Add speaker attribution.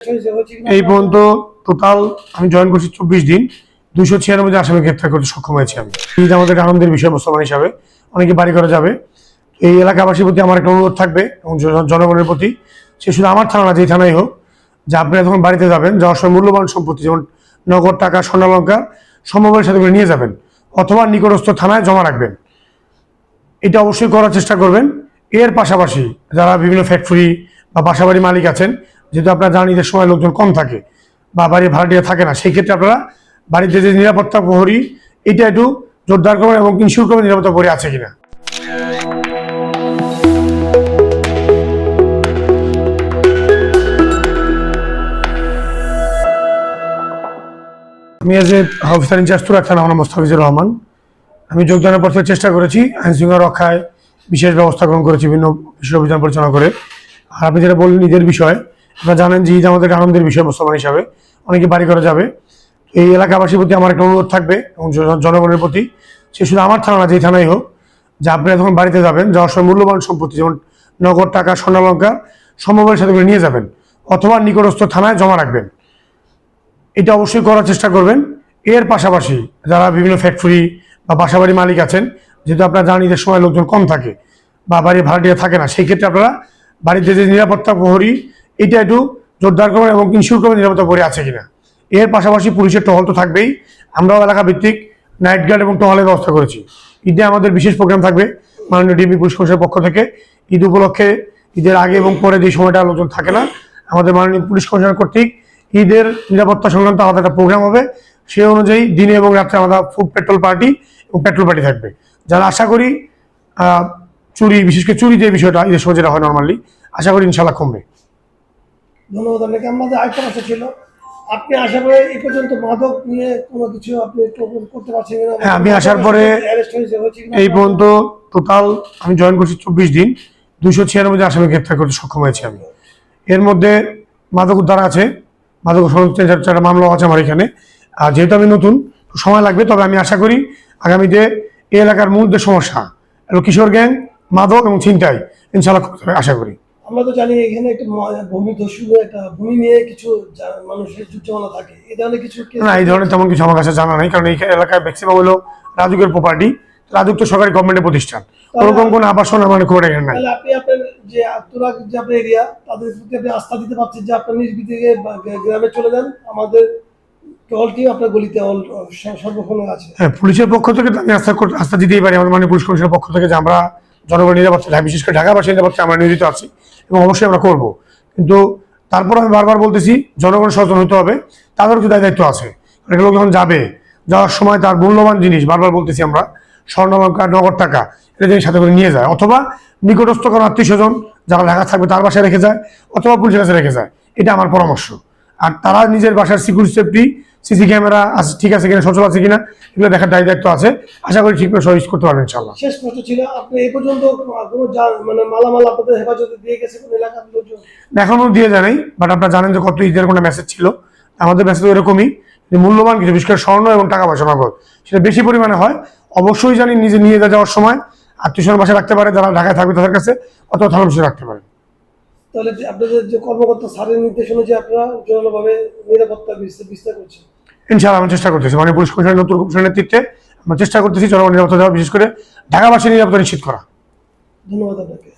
Speaker 1: এই পর্যন্ত টোটাল আমি জয়েন করছি 24 দিন, 296 আসামি গ্রেপ্তার করতে সক্ষম হয়েছি আমি। ঈদ আমাদের আনন্দের বিষয় মুসলমান হিসাবে, অনেকে বাড়ি করা যাবে। এই এলাকাবাসীর প্রতি আমার একটা অনুরোধ থাকবে এবং জনগণের প্রতি, সে শুধু আমার থানা না, যেই থানাই হোক, যে আপনারা যখন বাড়িতে যাবেন, যাওয়ার সময় মূল্যবান সম্পত্তি যেমন নগদ টাকা, স্বর্ণালঙ্কার সমবায়ের সাথে করে নিয়ে যাবেন অথবা নিকটস্থ থানায় জমা রাখবেন। এটা অবশ্যই করার চেষ্টা করবেন। এর পাশাপাশি যারা বিভিন্ন ফ্যাক্টরি বা বাসাবাড়ি মালিক আছেন, যেহেতু আপনারা জানেন ঈদের সময় লোকজন কম থাকে বা বাড়ি ভাড়াটিয়া থাকে না, সেই ক্ষেত্রে আপনারা বাড়িতে যে নিরাপত্তা প্রহরী, এটা একটু জোরদার করবেন এবং ইনশিওর করবেন নিরাপত্তা প্রহরী আছে কিনা। আমি as a officer in charge Turag থানা, আমার নাম মোস্তাফিজুর রহমান। আমি যোগদানের পর থেকে চেষ্টা করেছি আইন শৃঙ্খলা রক্ষায় বিশেষ ব্যবস্থা গ্রহণ করেছি বিভিন্ন বিশেষ অভিযান পরিচালনা করে। আর আপনি যেটা বললেন ঈদের বিষয়, আপনারা জানেন যে ঈদ আমাদের আনন্দের বিষয় মুসলমান হিসাবে, অনেকে বাড়ি করা যাবে। এই এলাকাবাসীর প্রতি আমার একটা অনুরোধ থাকবে এবং জনগণের প্রতি, সে শুধু আমার থানা না, যেই থানাই হোক, যে আপনারা যখন বাড়িতে যাবেন, যাওয়ার সময় মূল্যবান সম্পত্তি যেমন নগদ টাকা, স্বর্ণালঙ্কার সমবায়ের সাথে করে নিয়ে যাবেন অথবা নিকটস্থ থানায় জমা রাখবেন। এটা অবশ্যই করার চেষ্টা করবেন। এর পাশাপাশি যারা বিভিন্ন ফ্যাক্টরি বা বাসাবাড়ি মালিক আছেন, যেহেতু আপনারা জানেন ঈদের সময় লোকজন কম থাকে বা বাড়ি ভাড়াটিয়া থাকে না, সেই ক্ষেত্রে আপনারা বাড়িতে যে নিরাপত্তা প্রহরী, এটা একটু জোরদার করবেন এবং ইনশিওর করবেন নিরাপত্তা প্রহরী আছে কিনা। এর পাশাপাশি পুলিশের টহল তো থাকবেই, আমরাও এলাকা ভিত্তিক নাইট গার্ড এবং টহলের ব্যবস্থা করেছি। ঈদে আমাদের বিশেষ প্রোগ্রাম থাকবে মাননীয় ডিবি পুলিশ কমিশনের পক্ষ থেকে। ঈদ উপলক্ষে, ঈদের আগে এবং পরে যে সময়টা লোকজন থাকে না, আমাদের মাননীয় পুলিশ কমিশনার কর্তৃক ঈদের নিরাপত্তা সংক্রান্ত আলাদা একটা প্রোগ্রাম হবে। সেই অনুযায়ী দিনে এবং রাত্রে আমাদের ফুড পেট্রোল পার্টি এবং পেট্রোল পার্টি থাকবে, যারা আশা করি চুরি, বিশেষ করে চুরি যে বিষয়টা ঈদের সময় যেটা হয় নর্মালি, আশা করি ইনশাল্লাহ কমবে।
Speaker 2: ধন্যবাদ আপনাকে। আমাদের আরেকটা কথা ছিল, আপনি আসার পরে এই পর্যন্ত মাদক নিয়ে কোনো কিছু আপনি করতে পারছেন কিনা?
Speaker 1: হ্যাঁ, আমি আসার পরে এই পর্যন্ত টোটাল আমি জয়েন করছি 24 দিন, 296 আসামি গ্রেপ্তার করতে সক্ষম হয়েছি আমি। এর মধ্যে মাদক উদ্ধার আছে, মাদক সংশ্লিষ্ট মামলা আছে আমার এখানে। আর যেহেতু আমি নতুন, সময় লাগবে, তবে আমি আশা করি আগামীতে এই এলাকার মূল যে সমস্যা কিশোর গ্যাং, মাদক এবং ছিনতাই, ইনশাল্লাহ আশা করি।
Speaker 2: আমরা তো জানি এখানে একটা ভূমি দস্যু, একটা ভূমি নিয়ে কিছু মানুষের যুদ্ধমালা থাকে, এই ধরনের কিছু
Speaker 1: না, এই ধরনের তেমন কিছু আমার কাছে জানা নেই, কারণ এই এলাকায় ম্যাক্সিমাম হলো রাজুকের প্রপার্টি। রাজুক তো সরকারি গভর্নমেন্টের প্রতিষ্ঠান, ওরকম কোনো আবাসন আমার খুব একটা নাই।
Speaker 2: আপনি আপনার যে তুরাগ যে আপনার এরিয়া, তাদের প্রতি আপনি আস্থা দিতে পারছেন যে আপনার নিজ থেকে গ্রামে চলে যান, আমাদের টহল টিম আপনার গলিতে সর্বক্ষণ আছে।
Speaker 1: হ্যাঁ, পুলিশের পক্ষ থেকে আমি আস্থা দিতেই পারি, আমাদের মাননীয় পুলিশ কমিশনের পক্ষ থেকে, যে আমরা জনগণ নিরাপত্তা, বিশেষ করে ঢাকাবাসী নিরাপত্তা আমরা নিয়োজিত আছি এবং অবশ্যই আমরা করব। কিন্তু তারপর আমি বারবার বলতেছি, জনগণ সচেতন হতে হবে, তাদেরও কিছু দায়িত্ব আছে। একটা লোক যখন যাওয়ার সময় তার মূল্যবান জিনিস, বারবার বলতেছি আমরা, স্বর্ণালঙ্কার, নগদ টাকা, এটা যদি সাথে করে নিয়ে যায় অথবা নিকটস্থ কোনো আত্মীয় স্বজন যারা ঢাকা থাকবে তার বাসায় রেখে যায় অথবা পুলিশের কাছে রেখে যায়, এটা আমার পরামর্শ। আর তারা নিজের বাসার সিকিউরিটি সেফটি, সিসি ক্যামেরা ঠিক আছে কিনা, সচল আছে কিনা, এগুলো দেখার দায়িত্ব আছে। আশা করি ঠিকভাবে সহজ করতে পারবেন ইনশাআল্লাহ।
Speaker 2: শেষ প্রশ্ন ছিল, আপনি এই পর্যন্ত কোনো মানে মালামাল আপনাদের হেফাজতে দিয়ে গেছে কোন এলাকার লোকজন?
Speaker 1: এখনো দিয়ে যায় নাই, বাট আপনারা জানেন যে কত ঈদের কোনো মেসেজ ছিল, আমাদের মেসেজ এরকমই যে মূল্যবান কিছু, বিশেষ করে স্বর্ণ এবং টাকা পয়সা নগদ, সেটা বেশি পরিমাণে হয়। অবশ্যই জানি নিজে নিয়ে যাওয়ার সময় আত্মীয় স্বজন বাসায় রাখতে পারে, যারা ঢাকায় থাকবে তাদের কাছে, অথবা থানা অফিসে রাখতে পারে।
Speaker 2: তাহলে আপনাদের যে কর্মকর্তা স্যারের নির্দেশ অনুযায়ী আপনারা জোরালোভাবে নিরাপত্তা বিস্তার করছেন?
Speaker 1: ইনশাআল্লাহ আমি চেষ্টা করতেছি, মানে পুলিশ কমিশনের নতুন কমিশনের নেতৃত্বে আমরা চেষ্টা করতেছি জনগণ নিরাপত্তা দেওয়া, বিশেষ করে ঢাকাবাসীর নিরাপত্তা নিশ্চিত করা।
Speaker 2: ধন্যবাদ আপনাকে।